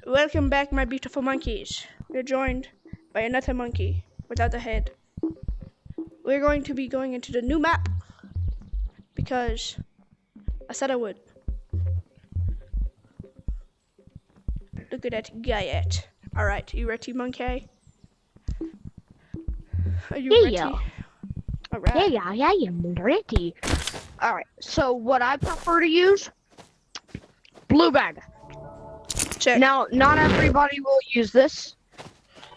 Welcome back, my beautiful monkeys. We're joined by another monkey without a head. We're going to be going into the new map because I said I would. Look at that guy. Alright, you ready, monkey? Are you ready? Alright. Yeah, I'm ready. Alright, so what I prefer to use, blue bag. Check. Now, not everybody will use this,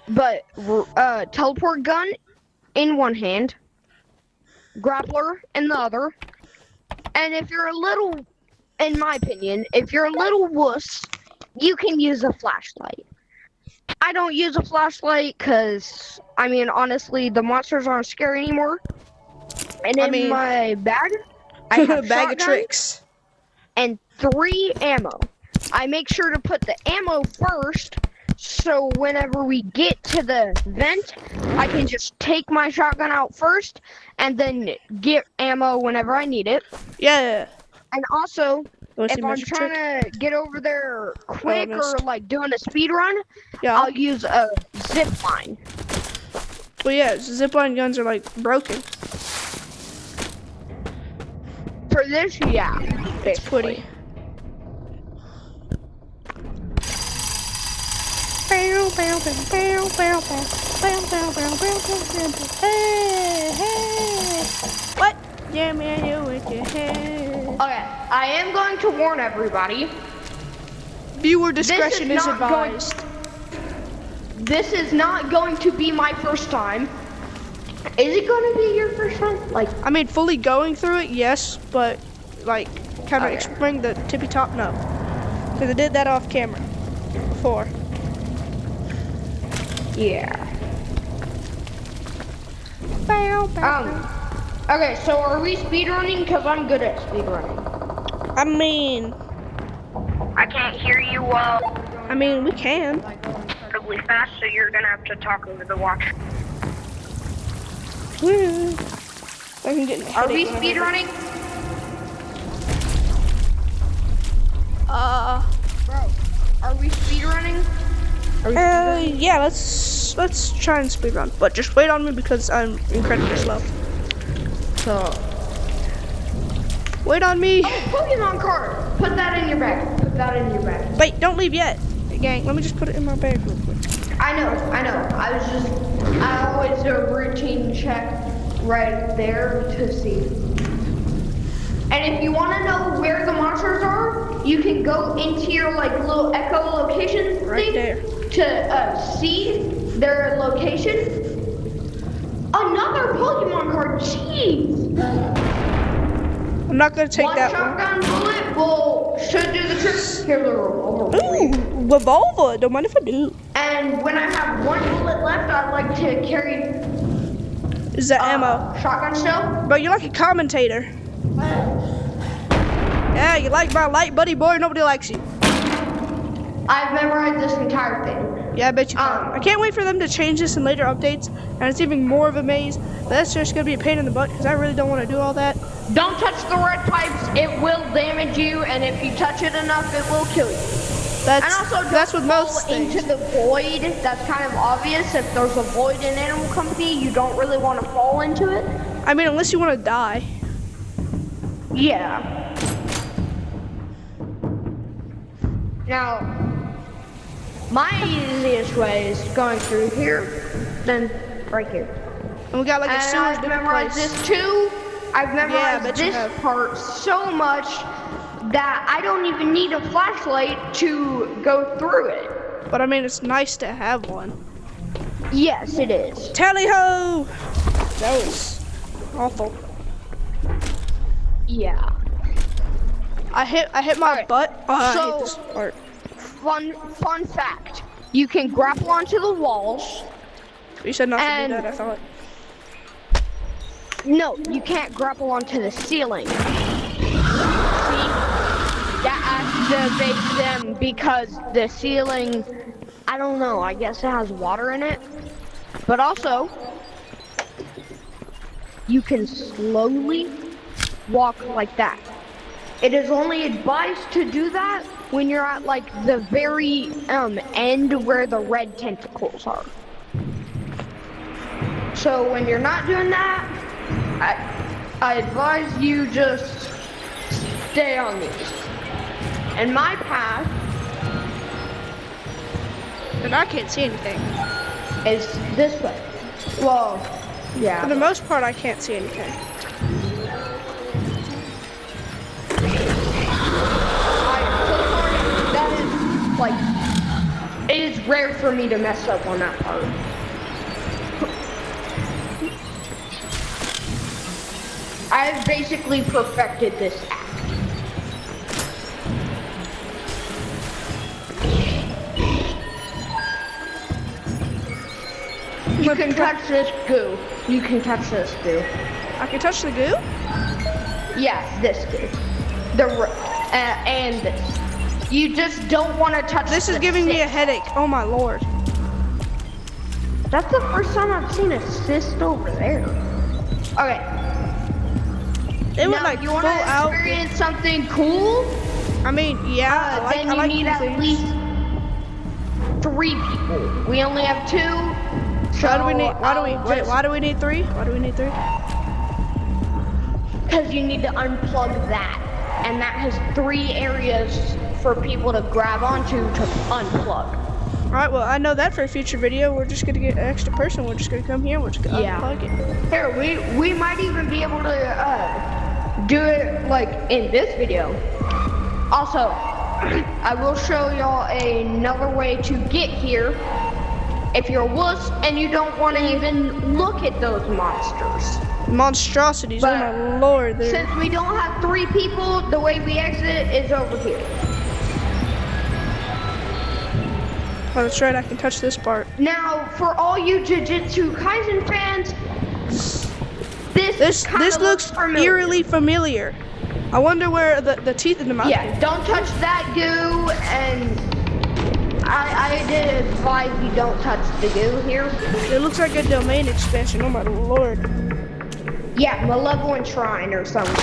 but teleport gun in one hand, grappler in the other, and if you're a little, in my opinion, if you're a little wuss, you can use a flashlight. I don't use a flashlight because, I mean, honestly, the monsters aren't scary anymore. And in my bag, I have a bag shotgun of tricks and 3 ammo. I make sure to put the ammo first, so whenever we get to the vent, I can just take my shotgun out first, and then get ammo whenever I need it. Yeah. And also, if I'm magic trying trick? to get over there quick or missed. like doing a speed run, Yeah. I'll use a zip line. Well, yeah, zipline guns are like broken. For this, yeah. It's pretty. What? Yeah, man, you with your head. Okay, I am going to warn everybody. Viewer discretion is not going- advised. This is not going to be my first time. Is it going to be your first time? Like, I mean, fully going through it, yes, but like, kind of Okay. exploring the tippy top, no. Because I did that off camera before. yeah. Okay, so are we speedrunning? Because I'm good at speedrunning. I mean, I can't hear you well we can. incredibly fast, so you're gonna have to talk over the watch. Woo. I can get Are we speedrunning? Bro, are we speedrunning? Yeah, let's try and speedrun, but just wait on me because I'm incredibly slow. So, Wait on me. Pokemon card. Put that in your bag. Put that in your bag. Wait, don't leave yet, gang. Let me just put it in my bag real quick. I know. I always do a routine check right there to see. And if you want to know where the monsters are, you can go into your like little echolocation Right thing there. to see their location. Another Pokemon card. Jeez. I'm not gonna take One that shotgun bullet should do the trick. Here's a revolver. one. Ooh, revolver. Don't mind if I do. And when I have 1 bullet left, I'd like to carry Is that ammo? shotgun still. Bro, you're like a commentator. Yeah, you like my light buddy boy. Nobody likes you. I've memorized this entire thing. Yeah, I bet you can. I can't wait for them to change this in later updates, and it's even more of a maze. But that's just gonna be a pain in the butt because I really don't want to do all that. Don't touch the red pipes, it will damage you, and if you touch it enough, it will kill you. And also, That's don't with most fall into things. the void. That's kind of obvious. If there's a void in Animal Company, you don't really want to fall into it. I mean, unless you want to die. Yeah. Now, my easiest way is going through here, then right here. And we got like a And sewers I've different memorized place. this too. I've Yeah, I memorized bet you this have. part so much that I don't even need a flashlight to go through it. But I mean, it's nice to have one. Yes, it is. Tally ho! That was awful. Yeah. I hit my Alright, butt. Oh, I so- hate this part. Fun fact. You can grapple onto the walls. You said not to do and- that. I thought. No, you can't grapple onto the ceiling. See? That activates them because the ceiling, I don't know, I guess it has water in it. But also, you can slowly walk like that. It is only advised to do that when you're at like the very end where the red tentacles are. So when you're not doing that, I advise you just stay on these. And my path, And I can't see anything. is this way. Well, yeah. For the most part, I can't see anything. I'm so sorry. That is like, it is rare for me to mess up on that part. I've basically perfected this act. You can touch this goo. You can touch this goo. I can touch the goo? Yeah, this goo. And this. You just don't want to touch This is the giving me a cyst. headache. Oh my lord. That's the first time I've seen a cyst over there. Okay. It would Now, like you full want to out. experience something cool? I mean, yeah, I Then like you need cool at things. least 3 people. We only have 2. So Why do we need? Why do we? Wait, why do we need 3? Why do we need 3? Because you need to unplug that, and that has 3 areas for people to grab onto to unplug. All right. Well, I know that for a future video. We're just gonna get an extra person. We're just gonna come here. We're just gonna Yeah. unplug it. Here, we might even be able to do it like in this video. Also, I will show y'all another way to get here. If you're a wuss and you don't want to even look at those monsters. Monstrosities. But Oh my lord. They're... Since we don't have 3 people, the way we exit is over here. Oh, that's right. I can touch this part. Now, for all you Jujutsu Kaisen fans, this This looks familiar. eerily familiar. I wonder where the teeth in the mouth. Yeah, don't touch that goo, and I did advise you don't touch the goo here. It looks like a domain expansion. Oh my lord. Yeah, Malevolent Shrine or something.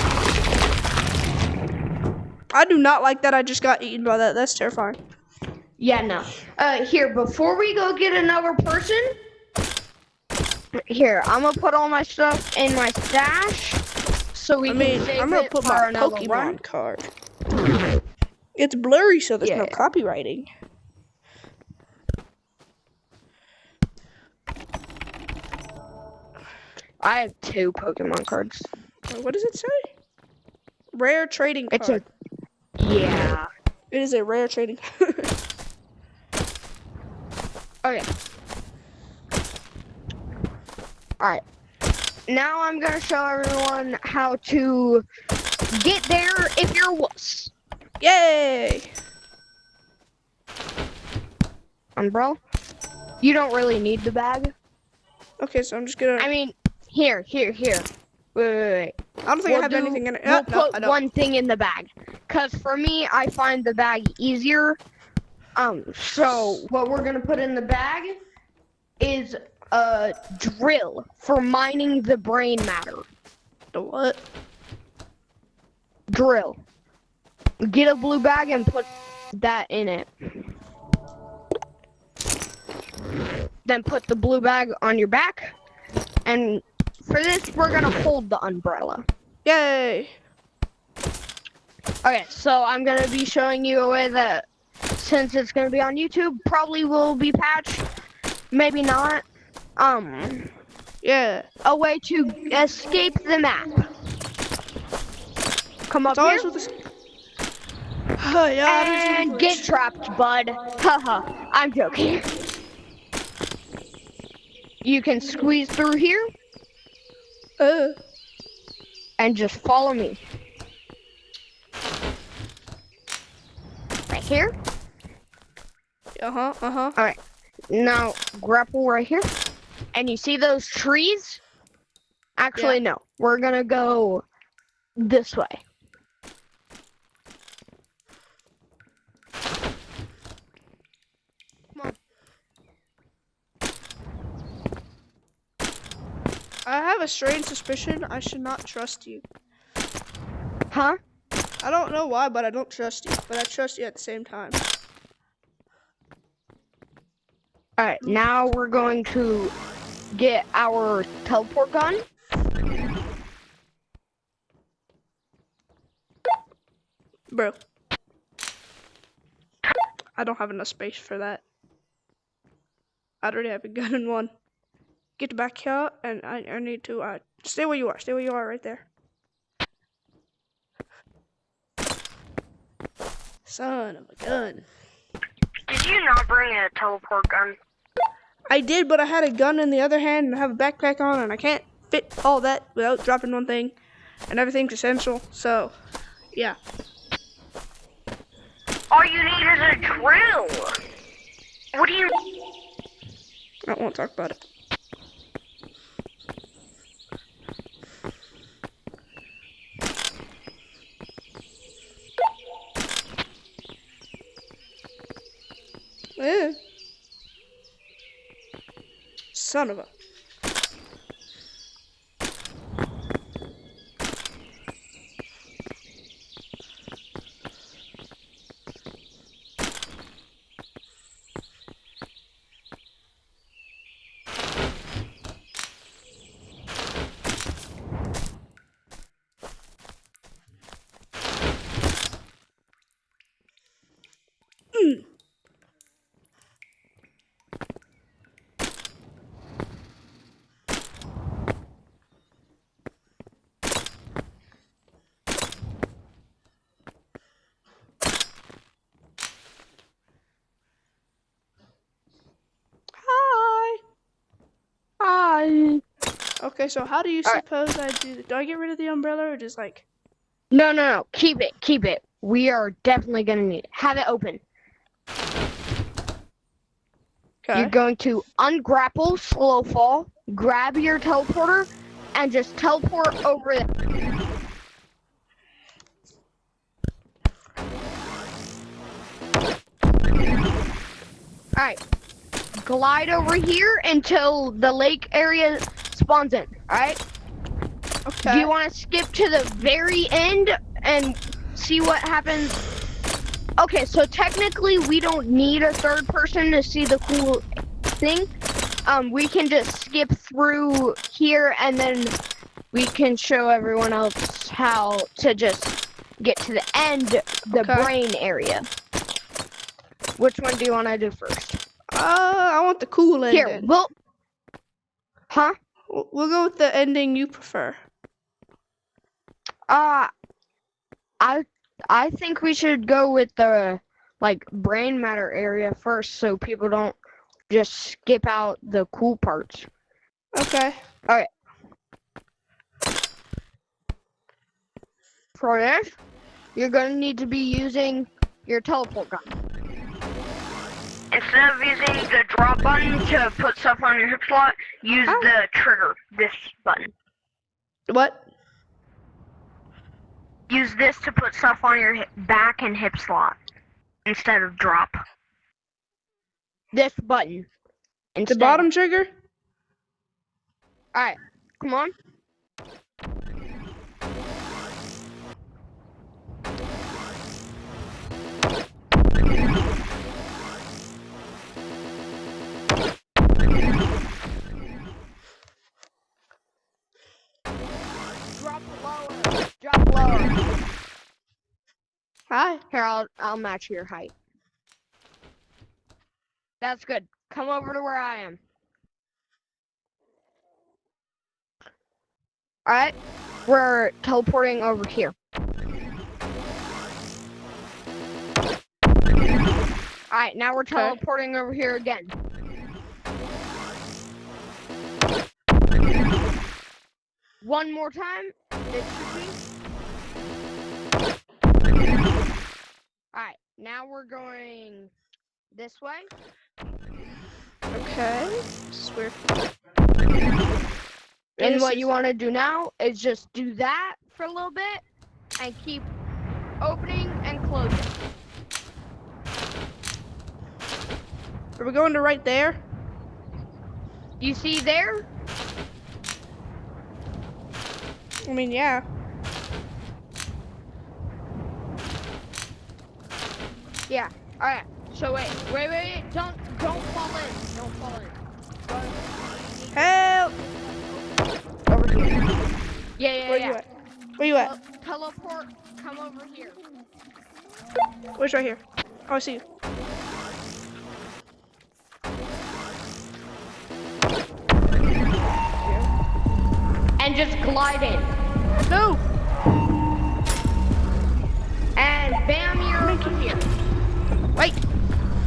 I do not like that I just got eaten by that. That's terrifying. Yeah, no. Here, before we go get another person, here, I'm gonna put all my stuff in my stash, so we I mean, can save I'm gonna it put for my another Pokemon run. card. It's blurry, so there's no Yeah. copywriting. I have 2 Pokemon cards. What does it say? Rare trading It's card. yeah. It is a rare trading. Okay. Alright. Now I'm gonna show everyone how to get there if you're a wuss. Yay! Bro, you don't really need the bag. Okay, so I'm just gonna. I mean, here. Wait. I don't think I have anything in it. We'll no, I put don't. one thing in the bag. Cause for me, I find the bag easier. So what we're gonna put in the bag is a drill for mining the brain matter. The what? Drill. Get a blue bag and put that in it. Then put the blue bag on your back. And for this, we're gonna hold the umbrella. Yay! Okay, so I'm gonna be showing you a way that, since it's gonna be on YouTube, probably will be patched, maybe not. Yeah. A way to escape the map. Come up It's always here with this. Oh, yeah. and get trapped, bud. Haha, I'm joking. You can squeeze through here and just follow me. Right here. Alright, now grapple right here. And you see those trees? Actually, no. We're gonna go this way. Come on. I have a strange suspicion I should not trust you. Huh? I I don't know why, but I don't trust you. But I trust you at the same time. Alright, now we're going to get our teleport gun. Bro. I don't have enough space for that. I already have a gun in one. Get back here, and I need to, stay where you are. Stay where you are right there. Son of a gun. Did you not bring a teleport gun? I did, but I had a gun in the other hand, and I have a backpack on, and I can't fit all that without dropping one thing. And everything's essential, so, yeah. All you need is a drill. What do you... I won't talk about it. Son of a... Hi! Hi. Okay, so how do you suppose I do that? Do I get rid of the umbrella, or just like... No. Keep it. We are definitely gonna need it. Have it open. Okay. You're going to ungrapple, slow fall, grab your teleporter, and just teleport over there. Alright. Glide over here until the lake area spawns in, alright? Okay. Do you want to skip to the very end and see what happens? Okay, so technically we don't need a third person to see the cool thing. We can just skip through here and then we can show everyone else how to just get to the end, the brain area. Which one do you want to do first? I want the cool ending. Here, well, huh? We'll go with the ending you prefer. I think we should go with the brain matter area first, so people don't just skip out the cool parts. Okay. All right. For this, you're gonna need to be using your teleport gun. Instead of using the drop button to put stuff on your hip slot, use the trigger, this button. What? Use this to put stuff on your back and hip slot instead of drop. This button. The bottom trigger? Alright, come on. Drop lower. Hi. Here, I'll match your height. That's good. Come over to where I am. Alright, we're teleporting over here. Alright, now we're teleporting over here again. One more time, it should be. Alright, now we're going this way. Okay. Swear. And what you want to do now is just do that for a little bit and keep opening and closing. Are we going to right there? You see there? I mean, yeah. Yeah. All right. So wait. Don't fall in. Don't fall in. Help! Over here. Yeah. Where you at? Where you at? Teleport. Come over here. Where's right here? Oh, I see you. And just glide in. No! And bam, you're over here. Wait!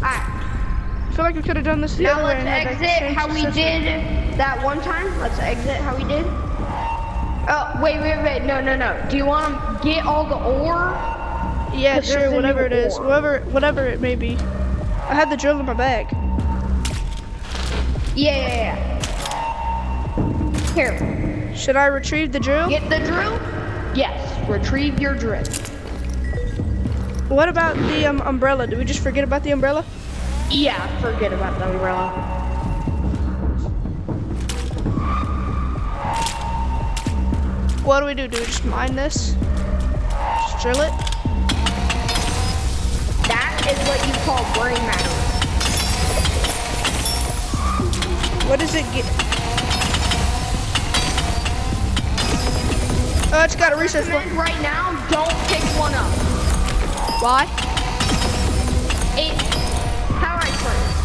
Alright. I feel like we could have done this the Now other way let's and had, like, the exit same how we success rate. did that one time. Let's exit how we did. Oh, wait. No. Do you want to get all the ore? Yeah, 'Cause there's sure, a whatever new it is. ore. Whatever it may be. I had the drill in my bag. Yeah. Here. Should I retrieve the drill? Get the drill? Yes. Retrieve your drill. What about the umbrella? Did we just forget about the umbrella? Yeah, forget about the umbrella. What do? Do we just mine this? Just drill it? That is what you call brain matter. What does it get? Oh, it's got a research one. Right now, don't pick one up. Why?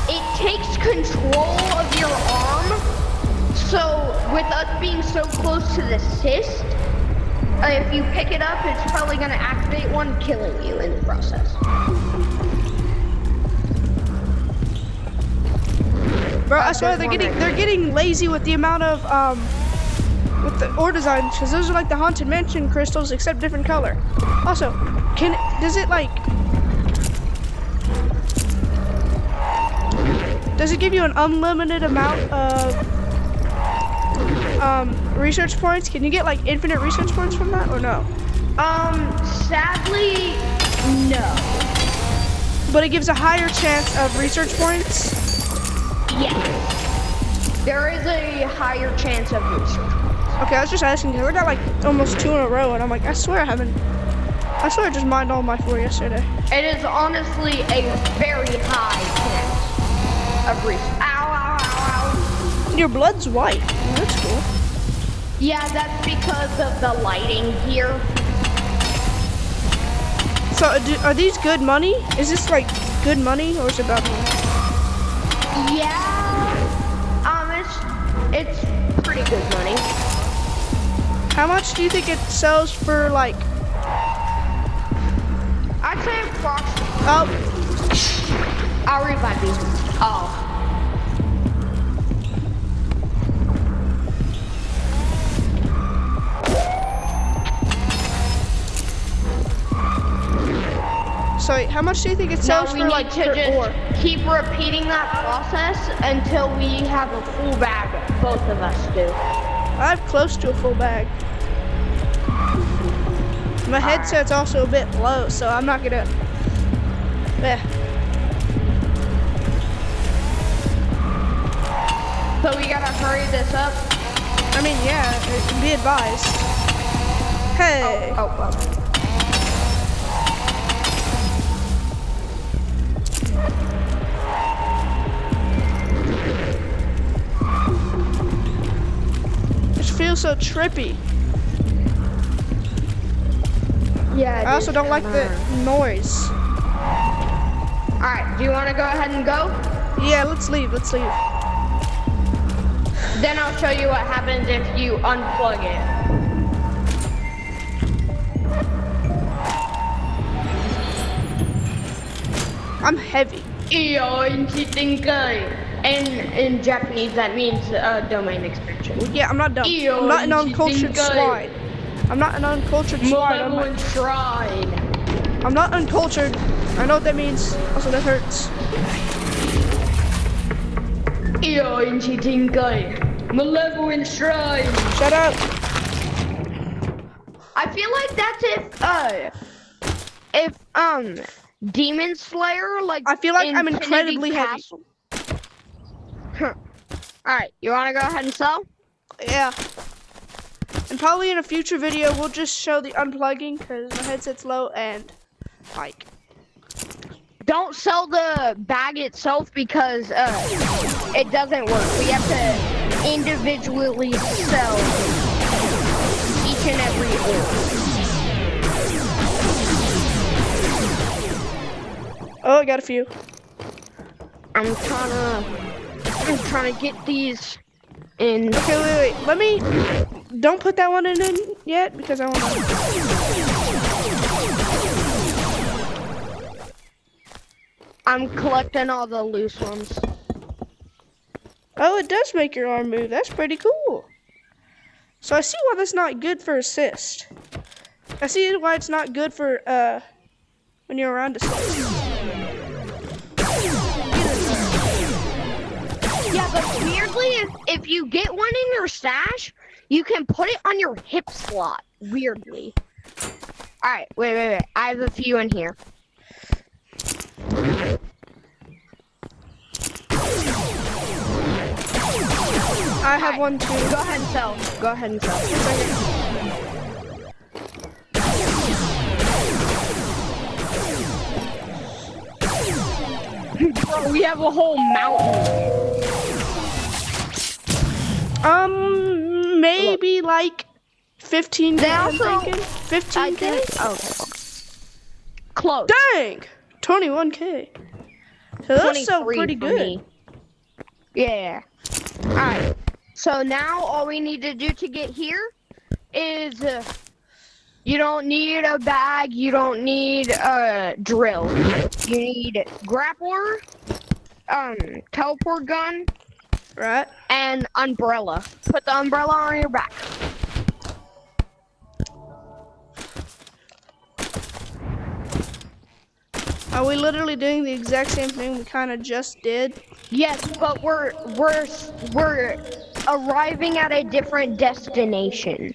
It takes Control of your arm. So with us being so close to the cyst, if you pick it up, it's probably gonna activate one, killing you in the process. Bro, I swear they're getting lazy with the amount of with the ore design, because those are like the Haunted Mansion crystals except different color. Also, does it give you an unlimited amount of research points? Can you get like infinite research points from that or no? Sadly, no. But it gives a higher chance of research points? Yes. There is a higher chance of research. Okay, I was just asking because I got like almost 2 in a row and I'm like, I swear I just mined all my 4 yesterday. It is honestly a very high chance of research. Ow. Your blood's white. Oh, that's cool. Yeah, that's because of the lighting here. So are these good money? Is this like good money or is it bad money? Yeah. It's pretty good money. How much do you think it sells for like? I'd say approximately. Oh, I'll revive you. Oh. so wait, how much do you think it sells Now we for need like to per just ore? keep repeating that process until we have a full bag. Both of us do. I have close to a full bag. My headset's also a bit low, so I'm not gonna. So we gotta hurry this up. I mean, yeah, be advised. Hey. Oh. It feels so trippy. Yeah. I also don't like the noise. Alright, do you wanna go ahead and go? Yeah, let's leave. Then I'll show you what happens if you unplug it. I'm heavy. And in Japanese, that means domain expansion. Yeah, I'm not dumb. I'm not an uncultured swine. I'm not an uncultured swine. I'm not uncultured. I know what that means. Also, that hurts. Malevolent Shrine. Shut up. I feel like that's if Demon Slayer, like, I feel like I'm Infinity incredibly heavy. Castle. Alright, you wanna go ahead and sell? Yeah. And probably in a future video, we'll just show the unplugging because my headset's low and like don't sell the bag itself because it doesn't work. We have to individually sell each and every ore. Oh, I got a few. I'm trying to get these in. Okay, wait. Let me. Don't put that one in yet because I want to. I'm collecting all the loose ones. Oh, it does make your arm move. That's pretty cool. So I see why that's not good for assist. I see why it's not good for when you're around assist. Yeah, but weirdly, if you get one in your stash, you can put it on your hip slot. Weirdly. Alright, wait. I have a few in here. I have one too. Go ahead and sell. Go ahead and sell. Bro, we have a whole mountain. Maybe like 15K. They I'm also- thinking 15K. Okay. Close. Dang, 21K. So that's so 23 pretty for good. me. Yeah. Alright. So now all we need to do to get here is you don't need a bag, you don't need a drill. You need grappler, teleport gun, Right. and umbrella. Put the umbrella on your back. Are we literally doing the exact same thing we kind of just did? Yes, but we're arriving at a different destination.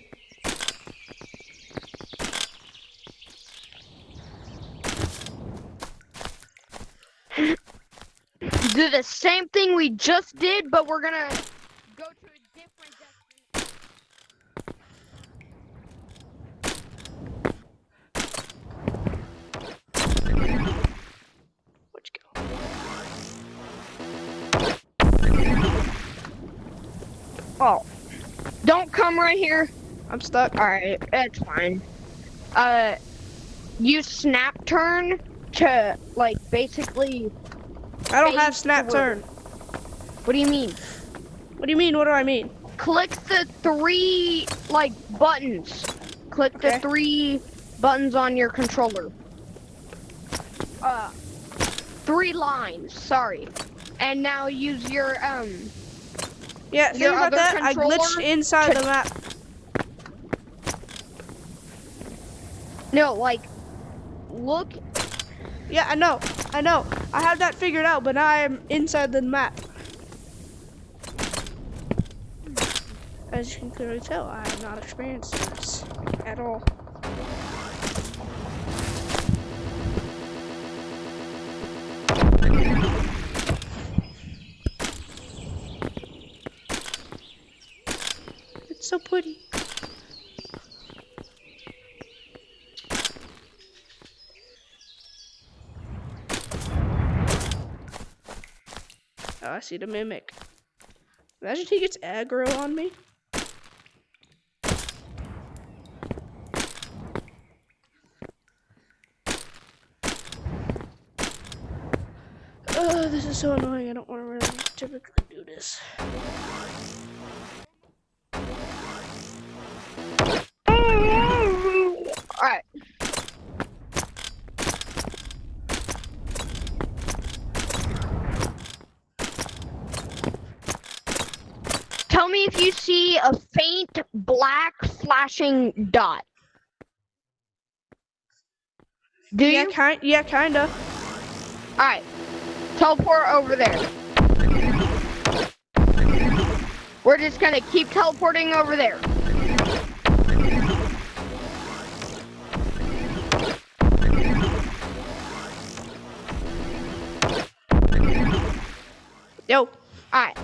Do the same thing we just did, but we're gonna go to a different destination. Where'd you go? Oh, don't come right here. I'm stuck. Alright, it's fine. Use snap turn to, like, basically. I don't have Phase snap forward. turn. What do you mean? What do you mean? What do I mean? Click the three, like, buttons. Click Okay. the three buttons on your controller. Three lines, sorry. And now use your, Yeah, think Your about other that. I glitched controller inside to- the map. no, like, look. Yeah, I know. I have that figured out, but now I am inside the map. As you can clearly tell, I have not experienced this at all. It's so pretty. Oh, I see the mimic. Imagine he gets aggro on me. Oh, this is so annoying. I don't want to really typically do this. Alright. Tell me if you see a faint black flashing dot. Do Yeah, you? kinda. Alright. Teleport over there. We're just gonna keep teleporting over there. Yo. Alright.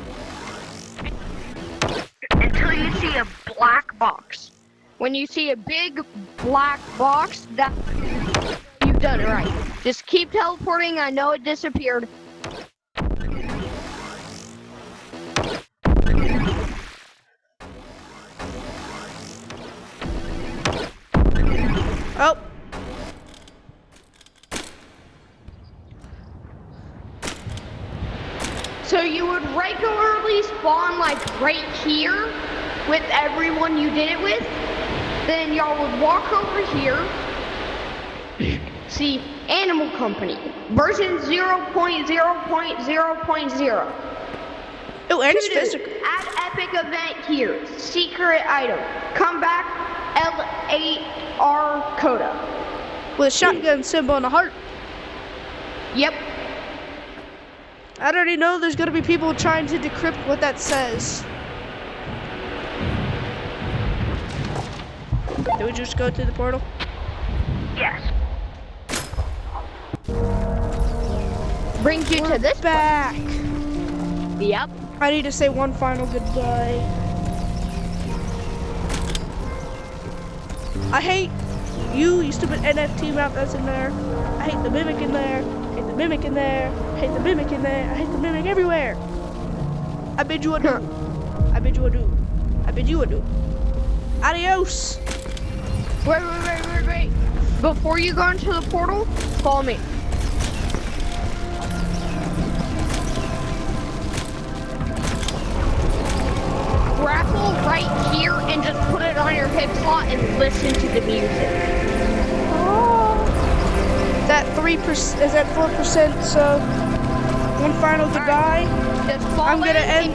Until you see a black box. When you see a big black box, that you've done it right. Just keep teleporting. I know it disappeared. Oh. So you would regularly spawn like right here with everyone you did it with. Then y'all would walk over here. See, Animal Company, version 0.0.0.0. Oh, and it's To do, physical. add epic event here. Secret item. Come back, L8R Coda. With a shotgun symbol and a heart. Yep. I already know there's gonna be people trying to decrypt what that says. Do we just go through the portal? Yes. Brings you to this Back. place. Yep. I need to say one final goodbye. I hate you stupid NFT map that's in there. I hate the mimic in there. I hate the mimic in there. I hate the mimic in there. I hate the mimic everywhere. I bid you adieu. I bid you adieu. I bid you adieu. Adios. Wait. Before you go into the portal, follow me. Grapple right here and just put it on your hip slot and listen to the music. Oh. That 3% is that 4%. So one final goodbye. Just follow I'm gonna it.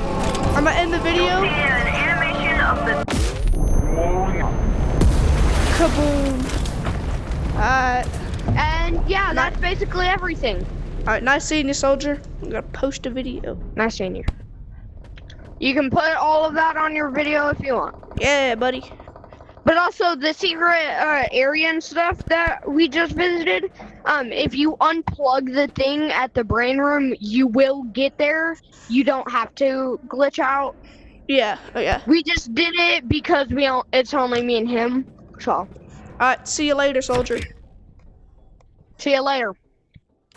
end the video. You'll see an animation of the Kaboom. And yeah, that's basically everything. Alright, nice seeing you, soldier. I'm gonna post a video. Nice seeing you. You can put all of that on your video if you want. Yeah, buddy. But also the secret area and stuff that we just visited, if you unplug the thing at the brain room, you will get there. You don't have to glitch out. Yeah, oh yeah. We just did it because it's only me and him. So, Alright, see you later, soldier. see you later.